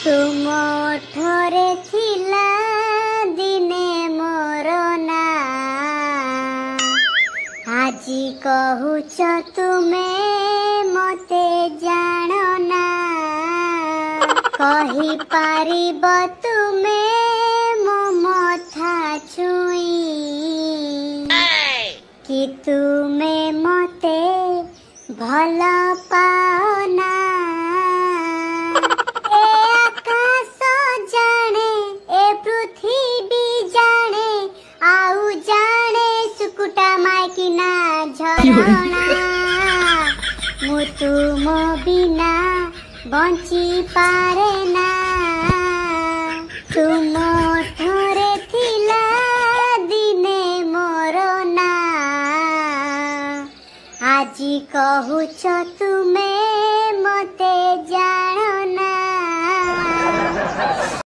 तुम ओठरे थिला दिने मोर ना आजी कहूच तुमे मते जानो ना कही पारिब तुमे मो मथा छुई कि तुमे मते भल पाओना ए आकाश जाने ए पृथ्वी जाने आउ जाने सुकुटा माइकिना झरणा मु तुम बिना बंची पारे ना तुम ओठरे थिला दिने मोर ना आजी कहूच